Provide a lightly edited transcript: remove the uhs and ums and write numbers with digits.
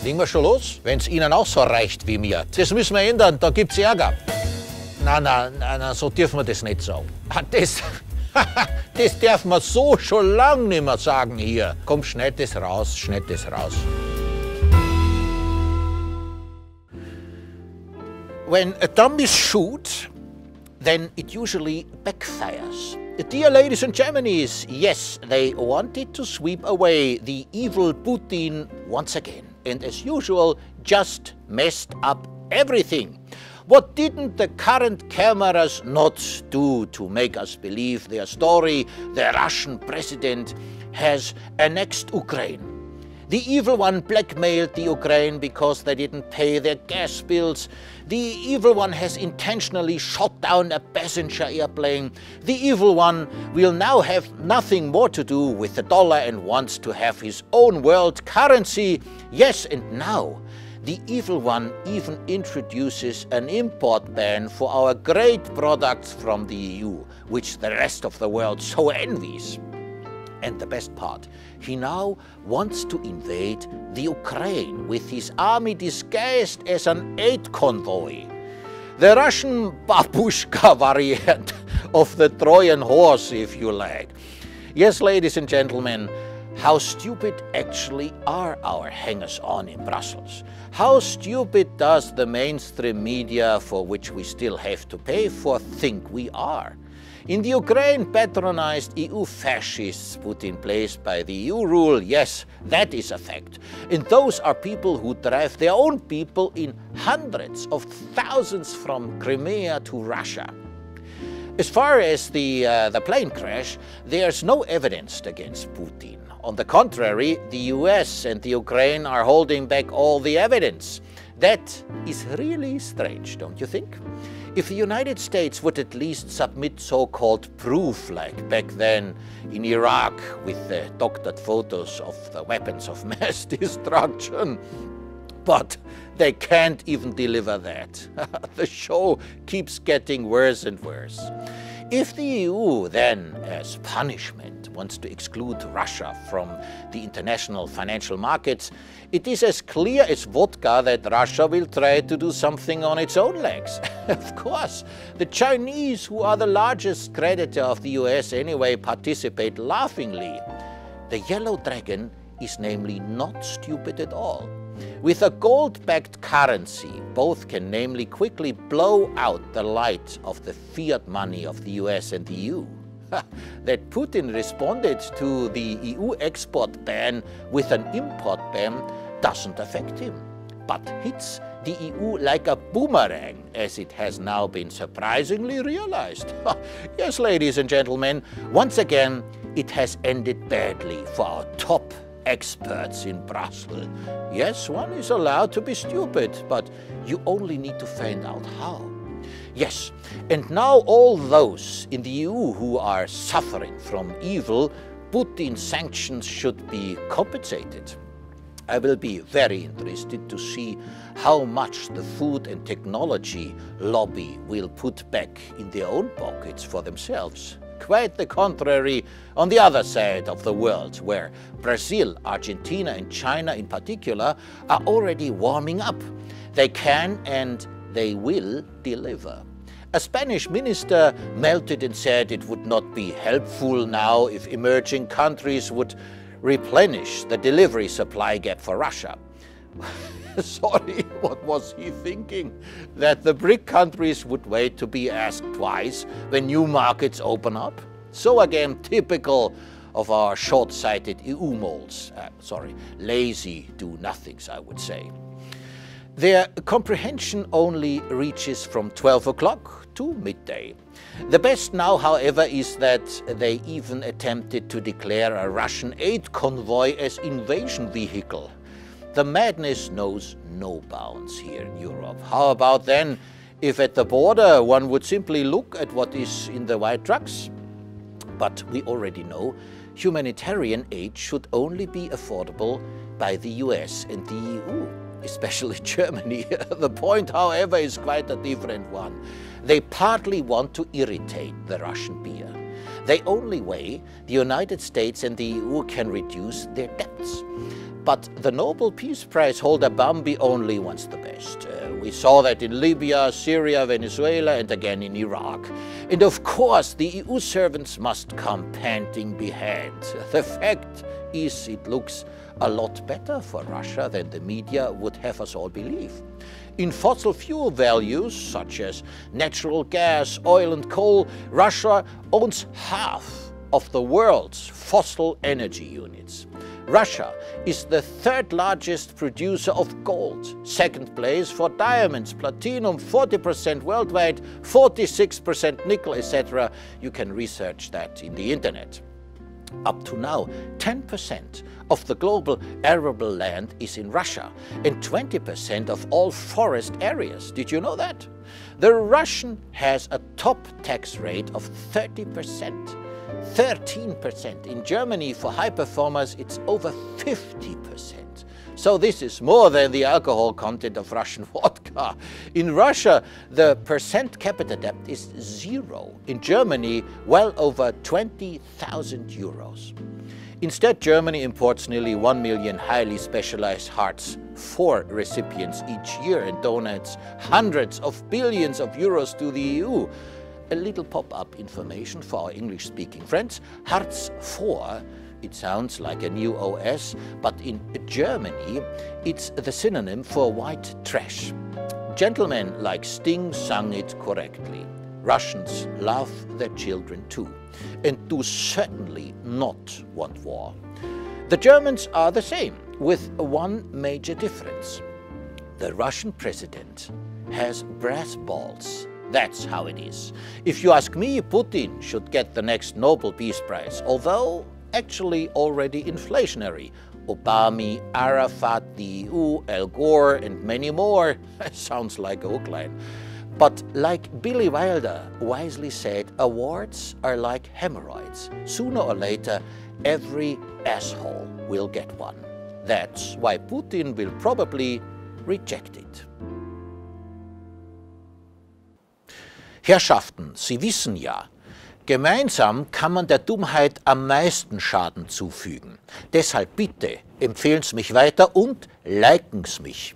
Legen wir schon los? Wenn es Ihnen auch so reicht wie mir. Das müssen wir ändern, da gibt's Ärger. Na, so dürfen wir das nicht sagen. Das darf man so schon lang nicht mehr sagen hier. Komm, schneid das raus, schneid das raus. When a dummy shoot, then it usually backfires. Dear ladies and Germanys, yes, they wanted to sweep away the evil Putin once again. And as usual, just messed up everything. What didn't the current cameras not do to make us believe their story? The Russian president has annexed Ukraine. The evil one blackmailed the Ukraine because they didn't pay their gas bills. The evil one has intentionally shot down a passenger airplane. The evil one will now have nothing more to do with the dollar and wants to have his own world currency. Yes, and now the evil one even introduces an import ban for our great products from the EU, which the rest of the world so envies. And the best part, he now wants to invade the Ukraine with his army disguised as an aid convoy. The Russian babushka variant of the Trojan horse, if you like. Yes, ladies and gentlemen, how stupid actually are our hangers-on in Brussels? How stupid does the mainstream media, for which we still have to pay for, think we are? In the Ukraine, patronized EU fascists put in place by the EU rule, yes, that is a fact. And those are people who drive their own people in hundreds of thousands from Crimea to Russia. As far as the plane crash, there's no evidence against Putin. On the contrary, the US and the Ukraine are holding back all the evidence. That is really strange, don't you think? If the United States would at least submit so-called proof, like back then in Iraq with the doctored photos of the weapons of mass destruction. But they can't even deliver that. The show keeps getting worse and worse. If the EU then, as punishment, wants to exclude Russia from the international financial markets, it is as clear as vodka that Russia will try to do something on its own legs. Of course, the Chinese, who are the largest creditor of the US anyway, participate laughingly. The yellow dragon is namely not stupid at all. With a gold-backed currency, both can namely quickly blow out the light of the fiat money of the US and the EU. That Putin responded to the EU export ban with an import ban doesn't affect him, but hits the EU like a boomerang, as it has now been surprisingly realized. Yes, ladies and gentlemen, once again, it has ended badly for our top experts in Brussels. Yes, one is allowed to be stupid, but you only need to find out how. Yes, and now all those in the EU who are suffering from evil Putin sanctions should be compensated. I will be very interested to see how much the food and technology lobby will put back in their own pockets for themselves. Quite the contrary on the other side of the world, where Brazil, Argentina and China in particular are already warming up. They can and they will deliver. A Spanish minister melted and said it would not be helpful now if emerging countries would replenish the delivery supply gap for Russia. Sorry, what was he thinking? That the BRIC countries would wait to be asked twice when new markets open up? So again, typical of our short-sighted EU moles. Lazy do-nothings, I would say. Their comprehension only reaches from 12 o'clock to midday. The best now, however, is that they even attempted to declare a Russian aid convoy as invasion vehicle. The madness knows no bounds here in Europe. How about then if at the border one would simply look at what is in the white trucks? But we already know humanitarian aid should only be affordable by the US and the EU, especially Germany. The point, however, is quite a different one. They partly want to irritate the Russian beer. the only way the United States and the EU can reduce their debts. But the Nobel Peace Prize holder Bambi only wants the best. We saw that in Libya, Syria, Venezuela, and again in Iraq. And of course, the EU servants must come panting behind. The fact is, it looks a lot better for Russia than the media would have us all believe. In fossil fuel values, such as natural gas, oil and coal, Russia owns half of the world's fossil energy units. Russia is the third largest producer of gold, second place for diamonds, platinum, 40% worldwide, 46% nickel, etc. You can research that in the internet. Up to now, 10% of the global arable land is in Russia and 20% of all forest areas. Did you know that? The Russian has a top tax rate of 30%. 13%. In Germany, for high performers, it's over 50%. So this is more than the alcohol content of Russian vodka. In Russia, the percent capita debt is 0. In Germany, well over 20,000 euros. Instead, Germany imports nearly 1 million highly specialized hearts for recipients each year and donates hundreds of billions of euros to the EU. A little pop-up information for our English-speaking friends. Hartz IV, it sounds like a new OS, but in Germany it's the synonym for white trash. Gentlemen like Sting sang it correctly. Russians love their children too, and do certainly not want war. The Germans are the same, with one major difference. The Russian president has brass balls. That's how it is. If you ask me, Putin should get the next Nobel Peace Prize, although actually already inflationary. Obama, Arafat, the EU, Al Gore, and many more. Sounds like a hook line. But like Billy Wilder wisely said, awards are like hemorrhoids. Sooner or later, every asshole will get one. That's why Putin will probably reject it. Herrschaften, Sie wissen ja, gemeinsam kann man der Dummheit am meisten Schaden zufügen. Deshalb bitte empfehlen Sie mich weiter und liken Sie mich.